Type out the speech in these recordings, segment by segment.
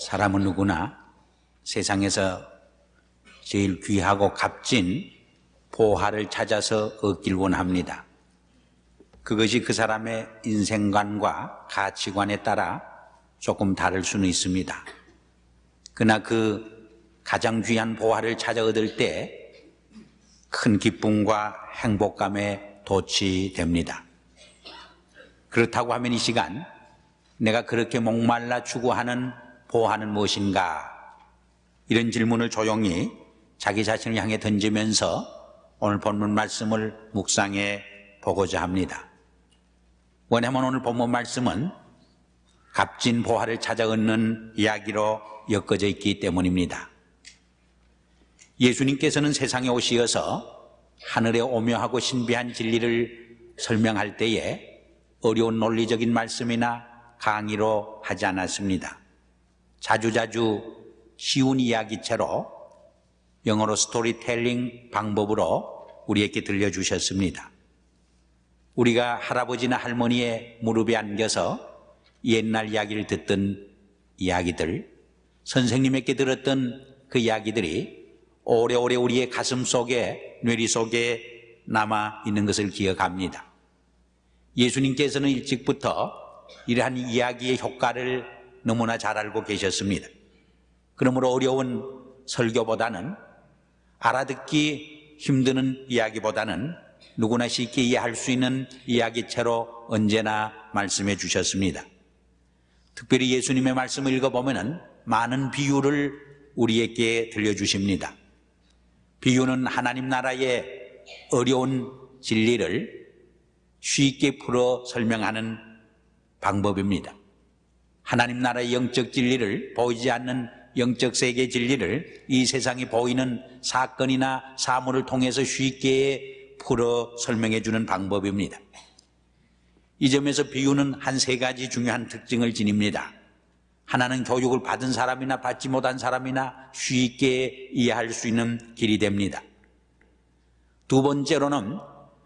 사람은 누구나 세상에서 제일 귀하고 값진 보화를 찾아서 얻길 원합니다. 그것이 그 사람의 인생관과 가치관에 따라 조금 다를 수는 있습니다. 그러나 그 가장 귀한 보화를 찾아 얻을 때 큰 기쁨과 행복감에 도취됩니다. 그렇다고 하면 이 시간 내가 그렇게 목말라 추구하는 보화는 무엇인가? 이런 질문을 조용히 자기 자신을 향해 던지면서 오늘 본문 말씀을 묵상해 보고자 합니다. 왜냐하면 오늘 본문 말씀은 값진 보화를 찾아 얻는 이야기로 엮어져 있기 때문입니다. 예수님께서는 세상에 오시어서 하늘의 오묘하고 신비한 진리를 설명할 때에 어려운 논리적인 말씀이나 강의로 하지 않았습니다. 자주자주 쉬운 이야기체로 영어로 스토리텔링 방법으로 우리에게 들려주셨습니다. 우리가 할아버지나 할머니의 무릎에 안겨서 옛날 이야기를 듣던 이야기들, 선생님에게 들었던 그 이야기들이 오래오래 우리의 가슴 속에, 뇌리 속에 남아 있는 것을 기억합니다. 예수님께서는 일찍부터 이러한 이야기의 효과를 너무나 잘 알고 계셨습니다. 그러므로 어려운 설교보다는, 알아듣기 힘드는 이야기보다는 누구나 쉽게 이해할 수 있는 이야기체로 언제나 말씀해 주셨습니다. 특별히 예수님의 말씀을 읽어보면 많은 비유를 우리에게 들려주십니다. 비유는 하나님 나라의 어려운 진리를 쉽게 풀어 설명하는 방법입니다. 하나님 나라의 영적 진리를, 보이지 않는 영적 세계 진리를 이 세상에 보이는 사건이나 사물을 통해서 쉽게 풀어 설명해 주는 방법입니다. 이 점에서 비유는 한 세 가지 중요한 특징을 지닙니다. 하나는 교육을 받은 사람이나 받지 못한 사람이나 쉽게 이해할 수 있는 길이 됩니다. 두 번째로는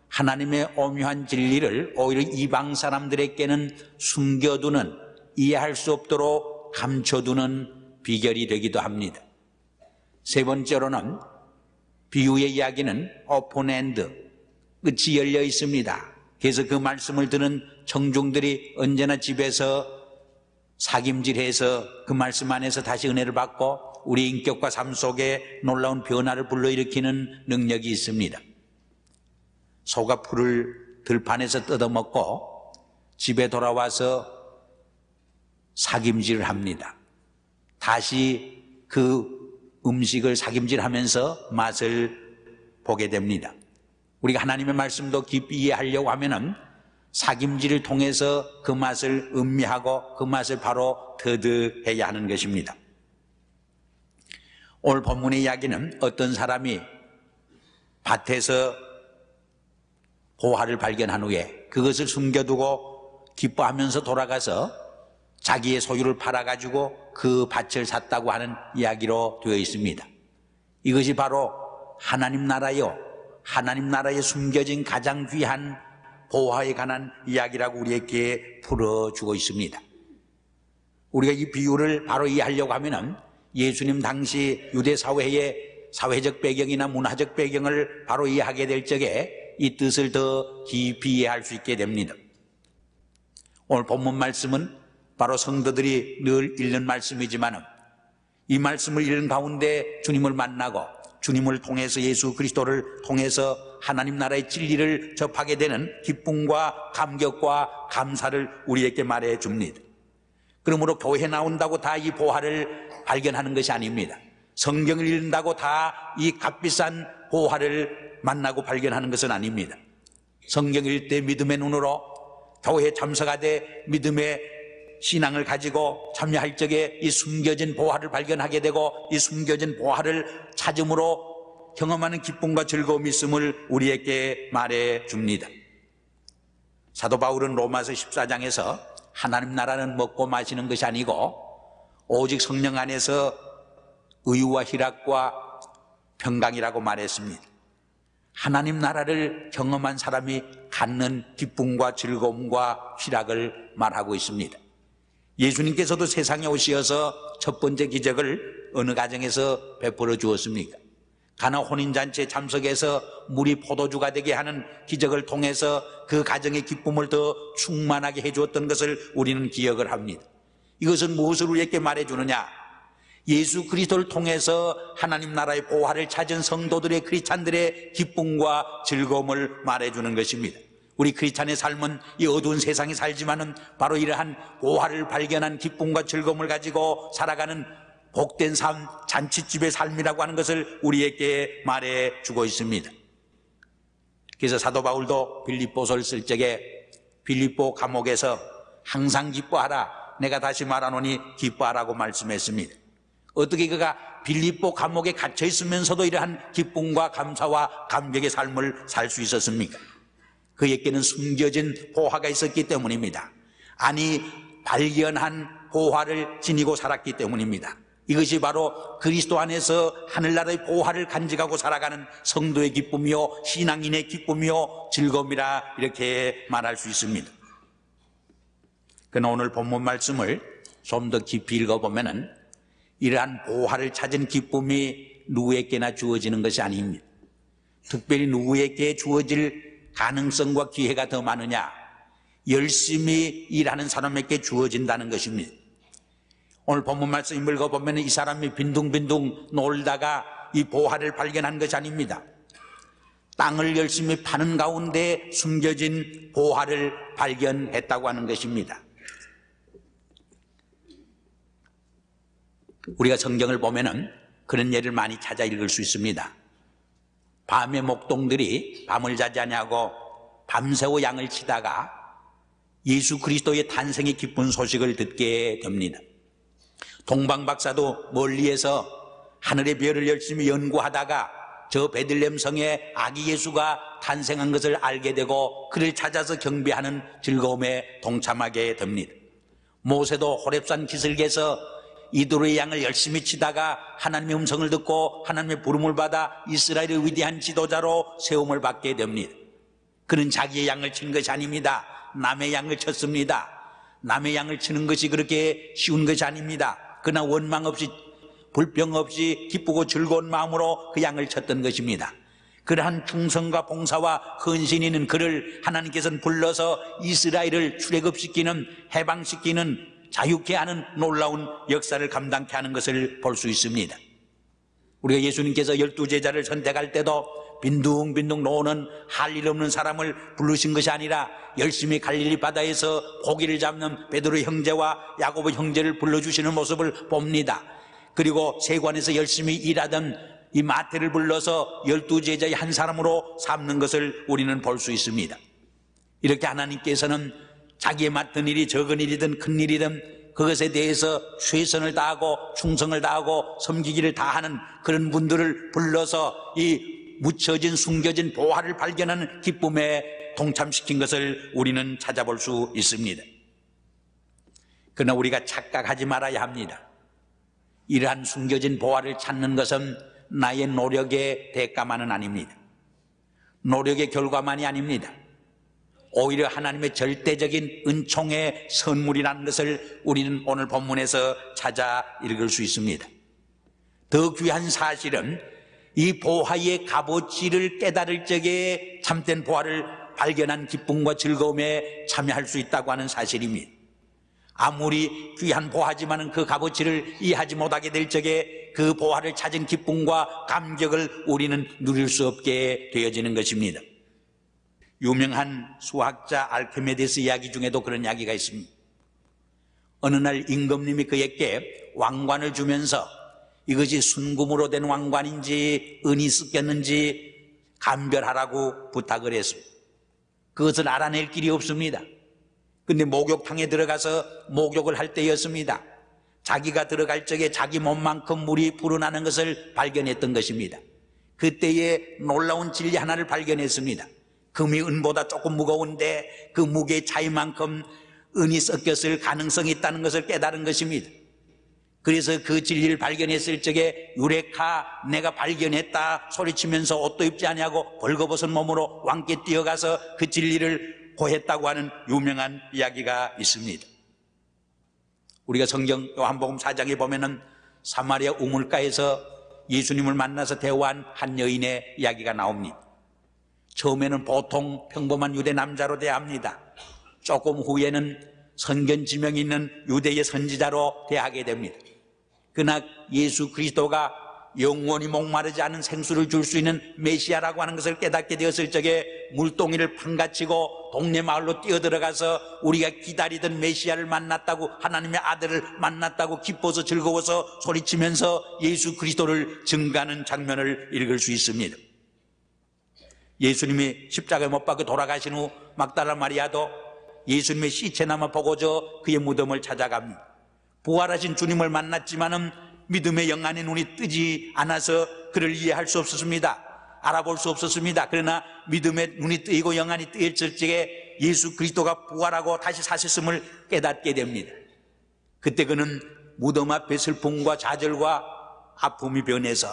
하나님의 오묘한 진리를 오히려 이방 사람들에게는 숨겨두는, 이해할 수 없도록 감춰두는 비결이 되기도 합니다. 세 번째로는 비유의 이야기는 오픈엔드, 끝이 열려 있습니다. 그래서 그 말씀을 듣는 청중들이 언제나 집에서 사김질해서 그 말씀 안에서 다시 은혜를 받고 우리 인격과 삶 속에 놀라운 변화를 불러일으키는 능력이 있습니다. 소가 풀을 들판에서 뜯어먹고 집에 돌아와서 사김질을 합니다. 다시 그 음식을 사김질하면서 맛을 보게 됩니다. 우리가 하나님의 말씀도 깊이 이해하려고 하면은 사김질을 통해서 그 맛을 음미하고 그 맛을 바로 터득해야 하는 것입니다. 오늘 본문의 이야기는 어떤 사람이 밭에서 보화를 발견한 후에 그것을 숨겨두고 기뻐하면서 돌아가서 자기의 소유를 팔아가지고 그 밭을 샀다고 하는 이야기로 되어 있습니다. 이것이 바로 하나님 나라요, 하나님 나라에 숨겨진 가장 귀한 보화에 관한 이야기라고 우리에게 풀어주고 있습니다. 우리가 이 비유를 바로 이해하려고 하면은 예수님 당시 유대 사회의 사회적 배경이나 문화적 배경을 바로 이해하게 될 적에 이 뜻을 더 깊이 이해할 수 있게 됩니다. 오늘 본문 말씀은 바로 성도들이 늘 읽는 말씀이지만 이 말씀을 읽는 가운데 주님을 만나고 주님을 통해서, 예수 그리스도를 통해서 하나님 나라의 진리를 접하게 되는 기쁨과 감격과 감사를 우리에게 말해 줍니다. 그러므로 교회 나온다고 다 이 보화를 발견하는 것이 아닙니다. 성경을 읽는다고 다 이 값비싼 보화를 만나고 발견하는 것은 아닙니다. 성경 읽을 때 믿음의 눈으로, 교회에 참석하되 믿음의 신앙을 가지고 참여할 적에 이 숨겨진 보화를 발견하게 되고 이 숨겨진 보화를 찾음으로 경험하는 기쁨과 즐거움이 있음을 우리에게 말해 줍니다. 사도 바울은 로마서 14장에서 하나님 나라는 먹고 마시는 것이 아니고 오직 성령 안에서 의와 희락과 평강이라고 말했습니다. 하나님 나라를 경험한 사람이 갖는 기쁨과 즐거움과 희락을 말하고 있습니다. 예수님께서도 세상에 오시어서 첫 번째 기적을 어느 가정에서 베풀어 주었습니까? 가나 혼인잔치에 참석해서 물이 포도주가 되게 하는 기적을 통해서 그 가정의 기쁨을 더 충만하게 해주었던 것을 우리는 기억을 합니다. 이것은 무엇을 우리에게 말해주느냐? 예수 그리스도를 통해서 하나님 나라의 보화를 찾은 성도들의 크리스찬들의 기쁨과 즐거움을 말해주는 것입니다. 우리 크리스찬의 삶은 이 어두운 세상에 살지만은 바로 이러한 보화를 발견한 기쁨과 즐거움을 가지고 살아가는 복된 삶, 잔치집의 삶이라고 하는 것을 우리에게 말해주고 있습니다. 그래서 사도 바울도 빌립보서를 쓸 적에 빌립보 감옥에서 항상 기뻐하라, 내가 다시 말하노니 기뻐하라고 말씀했습니다. 어떻게 그가 빌립보 감옥에 갇혀 있으면서도 이러한 기쁨과 감사와 감격의 삶을 살 수 있었습니까? 그에게는 숨겨진 보화가 있었기 때문입니다. 아니, 발견한 보화를 지니고 살았기 때문입니다. 이것이 바로 그리스도 안에서 하늘나라의 보화를 간직하고 살아가는 성도의 기쁨이요, 신앙인의 기쁨이요, 즐거움이라 이렇게 말할 수 있습니다. 그러나 오늘 본문 말씀을 좀 더 깊이 읽어보면은 이러한 보화를 찾은 기쁨이 누구에게나 주어지는 것이 아닙니다. 특별히 누구에게 주어질 가능성과 기회가 더 많으냐? 열심히 일하는 사람에게 주어진다는 것입니다. 오늘 본문 말씀 읽어보면 이 사람이 빈둥빈둥 놀다가 이 보화를 발견한 것이 아닙니다. 땅을 열심히 파는 가운데 숨겨진 보화를 발견했다고 하는 것입니다. 우리가 성경을 보면은 그런 예를 많이 찾아 읽을 수 있습니다. 밤에 목동들이 밤을 자지 아니하고 밤새워 양을 치다가 예수 그리스도의 탄생의 기쁜 소식을 듣게 됩니다. 동방박사도 멀리에서 하늘의 별을 열심히 연구하다가 저 베들레헴 성에 아기 예수가 탄생한 것을 알게 되고 그를 찾아서 경배하는 즐거움에 동참하게 됩니다. 모세도 호렙산 기슭에서 이도로의 양을 열심히 치다가 하나님의 음성을 듣고 하나님의 부름을 받아 이스라엘의 위대한 지도자로 세움을 받게 됩니다. 그는 자기의 양을 친 것이 아닙니다. 남의 양을 쳤습니다. 남의 양을 치는 것이 그렇게 쉬운 것이 아닙니다. 그러나 원망 없이 불평 없이 기쁘고 즐거운 마음으로 그 양을 쳤던 것입니다. 그러한 충성과 봉사와 헌신이 있는 그를 하나님께서는 불러서 이스라엘을 출애굽시키는, 해방시키는, 자유케 하는 놀라운 역사를 감당케 하는 것을 볼 수 있습니다. 우리가 예수님께서 12제자를 선택할 때도 빈둥빈둥 노는 할 일 없는 사람을 부르신 것이 아니라 열심히 갈릴리 바다에서 고기를 잡는 베드로 형제와 야고보 형제를 불러주시는 모습을 봅니다. 그리고 세관에서 열심히 일하던 이 마태를 불러서 12제자의 한 사람으로 삼는 것을 우리는 볼 수 있습니다. 이렇게 하나님께서는 자기의 맡은 일이 적은 일이든 큰 일이든 그것에 대해서 최선을 다하고 충성을 다하고 섬기기를 다하는 그런 분들을 불러서 이 묻혀진 숨겨진 보화를 발견하는 기쁨에 동참시킨 것을 우리는 찾아볼 수 있습니다. 그러나 우리가 착각하지 말아야 합니다. 이러한 숨겨진 보화를 찾는 것은 나의 노력의 대가만은 아닙니다. 노력의 결과만이 아닙니다. 오히려 하나님의 절대적인 은총의 선물이라는 것을 우리는 오늘 본문에서 찾아 읽을 수 있습니다. 더 귀한 사실은 이 보화의 값어치를 깨달을 적에 참된 보화를 발견한 기쁨과 즐거움에 참여할 수 있다고 하는 사실입니다. 아무리 귀한 보화지만은 그 값어치를 이해하지 못하게 될 적에 그 보화를 찾은 기쁨과 감격을 우리는 누릴 수 없게 되어지는 것입니다. 유명한 수학자 알키메데스 이야기 중에도 그런 이야기가 있습니다. 어느 날 임금님이 그에게 왕관을 주면서 이것이 순금으로 된 왕관인지 은이 섞였는지 감별하라고 부탁을 했습니다. 그것을 알아낼 길이 없습니다. 근데 목욕탕에 들어가서 목욕을 할 때였습니다. 자기가 들어갈 적에 자기 몸만큼 물이 불어나는 것을 발견했던 것입니다. 그때에 놀라운 진리 하나를 발견했습니다. 금이 은보다 조금 무거운데 그 무게의 차이만큼 은이 섞였을 가능성이 있다는 것을 깨달은 것입니다. 그래서 그 진리를 발견했을 적에 유레카, 내가 발견했다 소리치면서 옷도 입지 아니하고 벌거벗은 몸으로 왕께 뛰어가서 그 진리를 고했다고 하는 유명한 이야기가 있습니다. 우리가 성경 요한복음 4장에 보면은 사마리아 우물가에서 예수님을 만나서 대화한 한 여인의 이야기가 나옵니다. 처음에는 보통 평범한 유대 남자로 대합니다. 조금 후에는 선견 지명이 있는 유대의 선지자로 대하게 됩니다. 그러나 예수 그리스도가 영원히 목마르지 않은 생수를 줄 수 있는 메시아라고 하는 것을 깨닫게 되었을 적에 물동이를 판가치고 동네 마을로 뛰어들어가서 우리가 기다리던 메시아를 만났다고, 하나님의 아들을 만났다고 기뻐서 즐거워서 소리치면서 예수 그리스도를 증거하는 장면을 읽을 수 있습니다. 예수님이 십자가에 못 박혀 돌아가신 후 막달라 마리아도 예수님의 시체나마 보고저 그의 무덤을 찾아갑니다. 부활하신 주님을 만났지만은 믿음의 영안의 눈이 뜨지 않아서 그를 이해할 수 없었습니다. 알아볼 수 없었습니다. 그러나 믿음의 눈이 뜨이고 영안이 뜨였을 적에 예수 그리스도가 부활하고 다시 사셨음을 깨닫게 됩니다. 그때 그는 무덤 앞에 슬픔과 좌절과 아픔이 변해서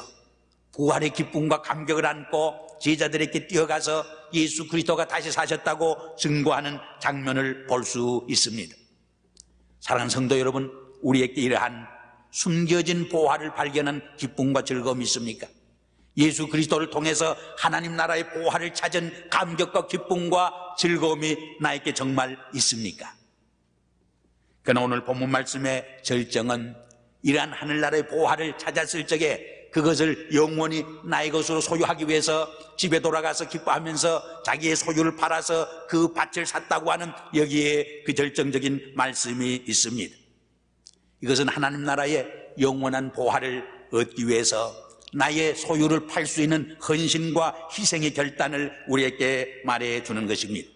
부활의 기쁨과 감격을 안고 제자들에게 뛰어가서 예수 그리스도가 다시 사셨다고 증거하는 장면을 볼 수 있습니다. 사랑하는 성도 여러분, 우리에게 이러한 숨겨진 보화를 발견한 기쁨과 즐거움이 있습니까? 예수 그리스도를 통해서 하나님 나라의 보화를 찾은 감격과 기쁨과 즐거움이 나에게 정말 있습니까? 그러나 오늘 본문 말씀의 절정은 이러한 하늘나라의 보화를 찾았을 적에 그것을 영원히 나의 것으로 소유하기 위해서 집에 돌아가서 기뻐하면서 자기의 소유를 팔아서 그 밭을 샀다고 하는 여기에 그 절정적인 말씀이 있습니다. 이것은 하나님 나라의 영원한 보화를 얻기 위해서 나의 소유를 팔 수 있는 헌신과 희생의 결단을 우리에게 말해주는 것입니다.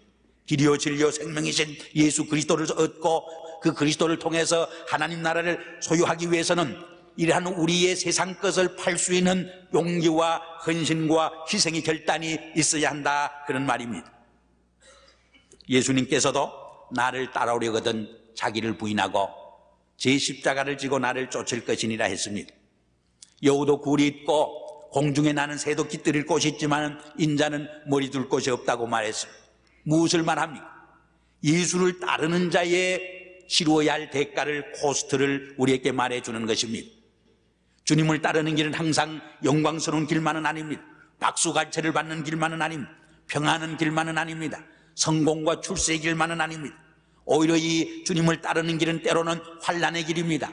길이요 진리요 생명이신 예수 그리스도를 얻고 그 그리스도를 통해서 하나님 나라를 소유하기 위해서는 이러한 우리의 세상 것을 팔 수 있는 용기와 헌신과 희생의 결단이 있어야 한다, 그런 말입니다. 예수님께서도 나를 따라오려거든 자기를 부인하고 제 십자가를 지고 나를 쫓을 것이니라 했습니다. 여우도 굴이 있고 공중에 나는 새도 깃들일 곳이 있지만 인자는 머리 둘 곳이 없다고 말했습니다. 무엇을 말합니까? 예수를 따르는 자의 치루어야 할 대가를, 코스트를 우리에게 말해주는 것입니다. 주님을 따르는 길은 항상 영광스러운 길만은 아닙니다. 박수갈채를 받는 길만은 아닙니다. 평안한 길만은 아닙니다. 성공과 출세의 길만은 아닙니다. 오히려 이 주님을 따르는 길은 때로는 환난의 길입니다.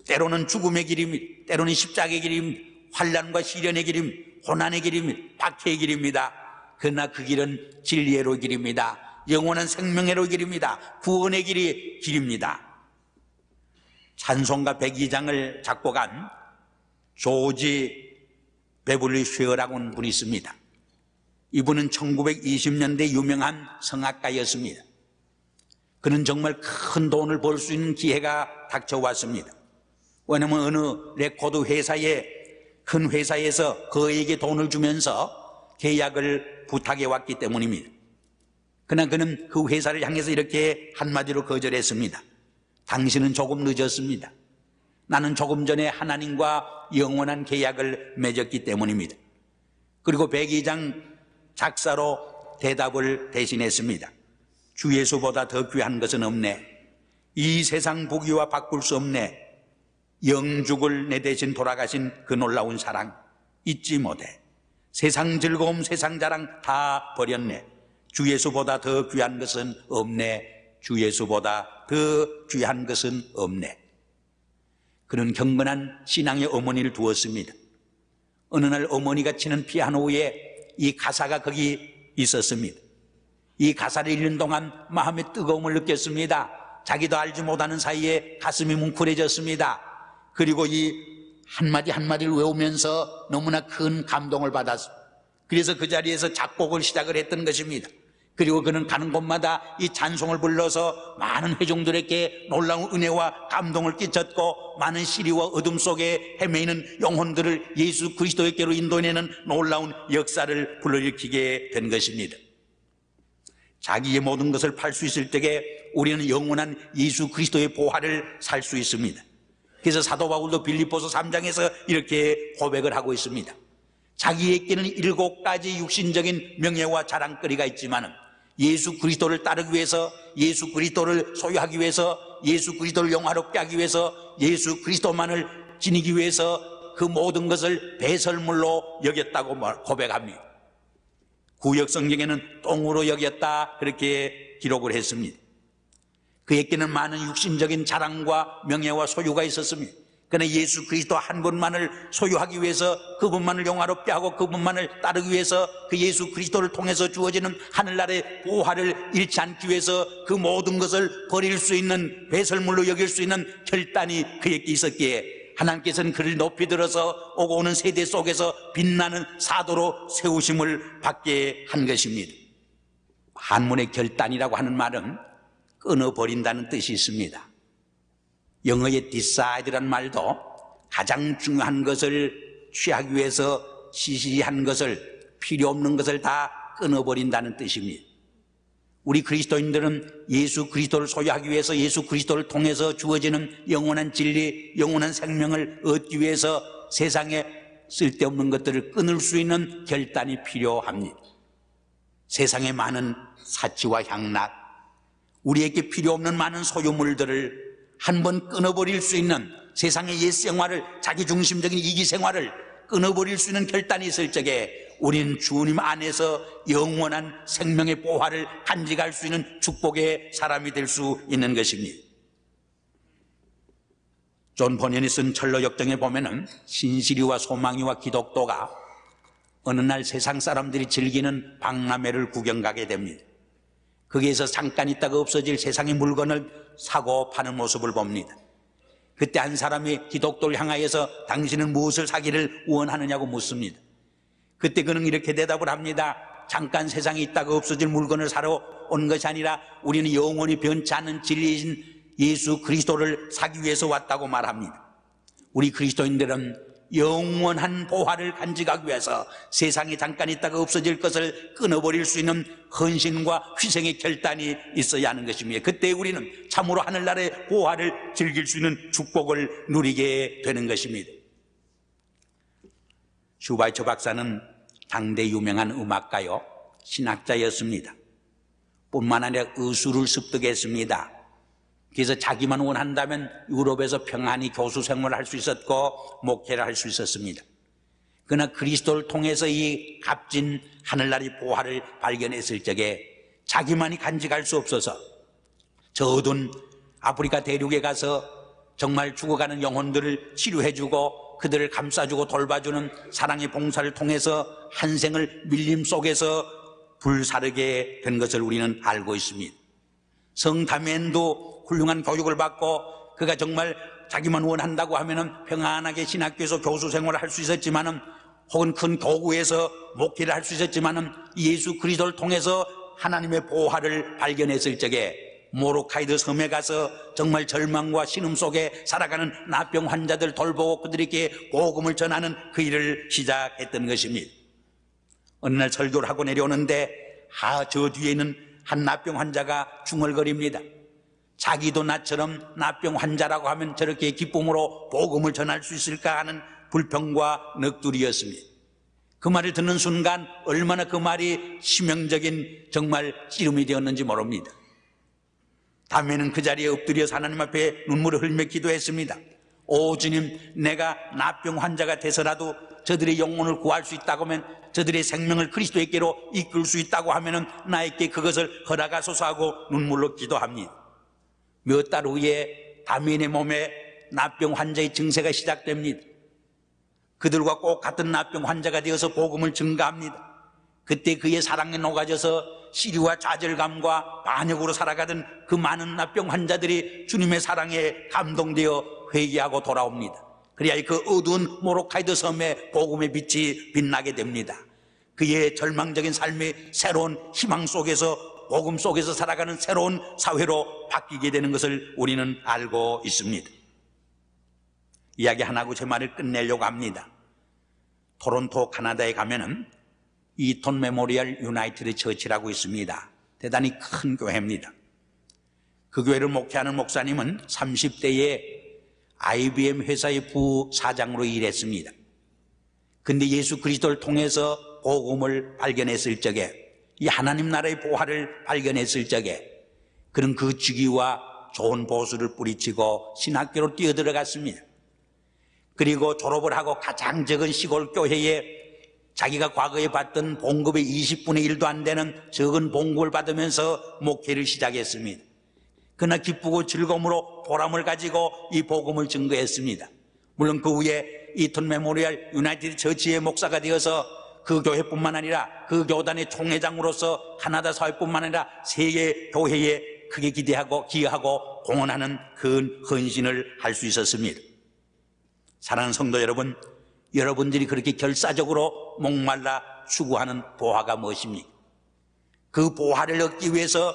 때로는 죽음의 길입니다. 때로는 십자가의 길입니다. 환난과 시련의 길입니다. 고난의 길입니다. 박해의 길입니다. 그러나 그 길은 진리의로 길입니다. 영원한 생명의로 길입니다. 구원의 길입니다. 찬송가 102장을 작곡한 조지 베블리 쉐어라고 하는 분이 있습니다. 이분은 1920년대 유명한 성악가였습니다. 그는 정말 큰 돈을 벌 수 있는 기회가 닥쳐왔습니다. 왜냐하면 어느 레코드 회사의 큰 회사에서 그에게 돈을 주면서 계약을 부탁해 왔기 때문입니다. 그러나 그는 그 회사를 향해서 이렇게 한마디로 거절했습니다. 당신은 조금 늦었습니다. 나는 조금 전에 하나님과 영원한 계약을 맺었기 때문입니다. 그리고 102장 작사로 대답을 대신했습니다. 주 예수보다 더 귀한 것은 없네. 이 세상 부귀와 바꿀 수 없네. 영죽을 내 대신 돌아가신 그 놀라운 사랑 잊지 못해. 세상 즐거움 세상 자랑 다 버렸네. 주 예수보다 더 귀한 것은 없네. 주 예수보다 더 귀한 것은 없네. 그는 경건한 신앙의 어머니를 두었습니다. 어느 날 어머니가 치는 피아노에 이 가사가 거기 있었습니다. 이 가사를 읽는 동안 마음의 뜨거움을 느꼈습니다. 자기도 알지 못하는 사이에 가슴이 뭉클해졌습니다. 그리고 이 한마디 한마디를 외우면서 너무나 큰 감동을 받았습니다. 그래서 그 자리에서 작곡을 시작을 했던 것입니다. 그리고 그는 가는 곳마다 이 찬송을 불러서 많은 회중들에게 놀라운 은혜와 감동을 끼쳤고 많은 시리와 어둠 속에 헤매이는 영혼들을 예수 그리스도에게로 인도해내는 놀라운 역사를 불러일으키게 된 것입니다. 자기의 모든 것을 팔 수 있을 때에 우리는 영원한 예수 그리스도의 보화를 살 수 있습니다. 그래서 사도 바울도 빌립보서 3장에서 이렇게 고백을 하고 있습니다. 자기에게는 7가지 육신적인 명예와 자랑거리가 있지만 예수 그리스도를 따르기 위해서, 예수 그리스도를 소유하기 위해서, 예수 그리스도를 영화롭게 하기 위해서, 예수 그리스도만을 지니기 위해서 그 모든 것을 배설물로 여겼다고 고백합니다. 구약 성경에는 똥으로 여겼다 그렇게 기록을 했습니다. 그에게는 많은 육신적인 자랑과 명예와 소유가 있었습니다. 그러나 예수 그리스도 한 분만을 소유하기 위해서, 그분만을 영화롭게 하고 그분만을 따르기 위해서, 그 예수 그리스도를 통해서 주어지는 하늘나라의 보화를 잃지 않기 위해서 그 모든 것을 버릴 수 있는, 배설물로 여길 수 있는 결단이 그에게 있었기에 하나님께서는 그를 높이 들어서 오고 오는 세대 속에서 빛나는 사도로 세우심을 받게 한 것입니다. 한문의 결단이라고 하는 말은 끊어버린다는 뜻이 있습니다. 영어의 decide란 말도 가장 중요한 것을 취하기 위해서 시시한 것을, 필요 없는 것을 다 끊어버린다는 뜻입니다. 우리 그리스도인들은 예수 그리스도를 소유하기 위해서, 예수 그리스도를 통해서 주어지는 영원한 진리, 영원한 생명을 얻기 위해서 세상에 쓸데없는 것들을 끊을 수 있는 결단이 필요합니다. 세상에 많은 사치와 향락, 우리에게 필요 없는 많은 소유물들을 한번 끊어버릴 수 있는, 세상의 옛 생활을, 자기중심적인 이기 생활을 끊어버릴 수 있는 결단이 있을 적에 우리는 주님 안에서 영원한 생명의 보화를 간직할 수 있는 축복의 사람이 될 수 있는 것입니다. 존 버년이 쓴 철로 역정에 보면은 신시리와 소망이와 기독도가 어느 날 세상 사람들이 즐기는 박람회를 구경 가게 됩니다. 거기에서 잠깐 있다가 없어질 세상의 물건을 사고 파는 모습을 봅니다. 그때 한 사람이 기독도를 향하여서 당신은 무엇을 사기를 원하느냐고 묻습니다. 그때 그는 이렇게 대답을 합니다. 잠깐 세상에 있다가 없어질 물건을 사러 온 것이 아니라 우리는 영원히 변치 않는 진리이신 예수 그리스도를 사기 위해서 왔다고 말합니다. 우리 그리스도인들은 영원한 보화를 간직하기 위해서 세상에 잠깐 있다가 없어질 것을 끊어버릴 수 있는 헌신과 희생의 결단이 있어야 하는 것입니다. 그때 우리는 참으로 하늘나라의 보화를 즐길 수 있는 축복을 누리게 되는 것입니다. 슈바이처 박사는 당대 유명한 음악가요, 신학자였습니다. 뿐만 아니라 의술을 습득했습니다. 그래서 자기만 원한다면 유럽에서 평안히 교수 생활을 할 수 있었고 목회를 할 수 있었습니다. 그러나 그리스도를 통해서 이 값진 하늘나라의 보화를 발견했을 적에 자기만이 간직할 수 없어서 저 어두운 아프리카 대륙에 가서 정말 죽어가는 영혼들을 치료해주고 그들을 감싸주고 돌봐주는 사랑의 봉사를 통해서 한 생을 밀림 속에서 불사르게 된 것을 우리는 알고 있습니다. 성다멘도 훌륭한 교육을 받고 그가 정말 자기만 원한다고 하면은 평안하게 신학교에서 교수 생활을 할 수 있었지만은, 혹은 큰 교구에서 목회를 할 수 있었지만은, 예수 그리스도를 통해서 하나님의 보화를 발견했을 적에 모로카이드 섬에 가서 정말 절망과 신음 속에 살아가는 나병 환자들 돌보고 그들에게 복음을 전하는 그 일을 시작했던 것입니다. 어느 날 설교를 하고 내려오는데 저 뒤에는 한 나병 환자가 중얼거립니다. 자기도 나처럼 나병 환자라고 하면 저렇게 기쁨으로 복음을 전할 수 있을까 하는 불평과 넋두리였습니다. 그 말을 듣는 순간 얼마나 그 말이 치명적인 정말 찌름이 되었는지 모릅니다. 다음에는 그 자리에 엎드려서 하나님 앞에 눈물을 흘며 기도했습니다. 오 주님, 내가 나병 환자가 돼서라도 저들의 영혼을 구할 수 있다고 하면, 저들의 생명을 그리스도에게로 이끌 수 있다고 하면 나에게 그것을 허락하소서 하고 눈물로 기도합니다. 몇 달 후에 다민의 몸에 나병 환자의 증세가 시작됩니다. 그들과 꼭 같은 나병 환자가 되어서 복음을 증가합니다. 그때 그의 사랑에 녹아져서 시리와 좌절감과 반역으로 살아가던 그 많은 나병 환자들이 주님의 사랑에 감동되어 회개하고 돌아옵니다. 그래야 그 어두운 모로카이드 섬에 복음의 빛이 빛나게 됩니다. 그의 절망적인 삶이 새로운 희망 속에서, 복음 속에서 살아가는 새로운 사회로 바뀌게 되는 것을 우리는 알고 있습니다. 이야기 하나 하고 제 말을 끝내려고 합니다. 토론토 카나다에 가면은 이톤 메모리얼 유나이티드 처치라고 있습니다. 대단히 큰 교회입니다. 그 교회를 목회하는 목사님은 30대에 IBM 회사의 부사장으로 일했습니다. 근데 예수 그리스도를 통해서 복음을 발견했을 적에 이 하나님 나라의 보화를 발견했을 적에 그는 그 직위와 좋은 보수를 뿌리치고 신학교로 뛰어들어갔습니다. 그리고 졸업을 하고 가장 적은 시골 교회에 자기가 과거에 받던 봉급의 20분의 1도 안 되는 적은 봉급을 받으면서 목회를 시작했습니다. 그러나 기쁘고 즐거움으로 보람을 가지고 이 복음을 증거했습니다. 물론 그 후에 이턴 메모리얼 유나이티드 처치의 목사가 되어서 그 교회뿐만 아니라 그 교단의 총회장으로서 카나다 사회뿐만 아니라 세계 교회에 크게 기여하고 공헌하는 그 헌신을 할 수 있었습니다. 사랑하는 성도 여러분, 여러분들이 그렇게 결사적으로 목말라 추구하는 보화가 무엇입니까? 그 보화를 얻기 위해서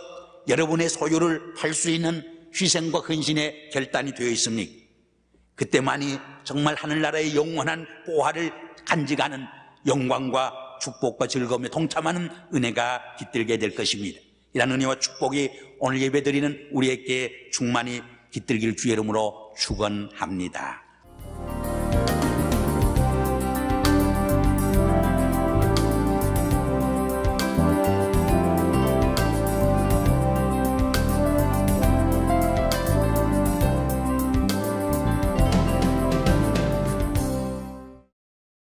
여러분의 소유를 팔 수 있는 희생과 헌신의 결단이 되어 있습니까? 그때만이 정말 하늘나라의 영원한 보화를 간직하는 영광과 축복과 즐거움에 동참하는 은혜가 깃들게 될 것입니다. 이런 은혜와 축복이 오늘 예배드리는 우리에게 충만히 깃들길 주의 이름으로 축원합니다.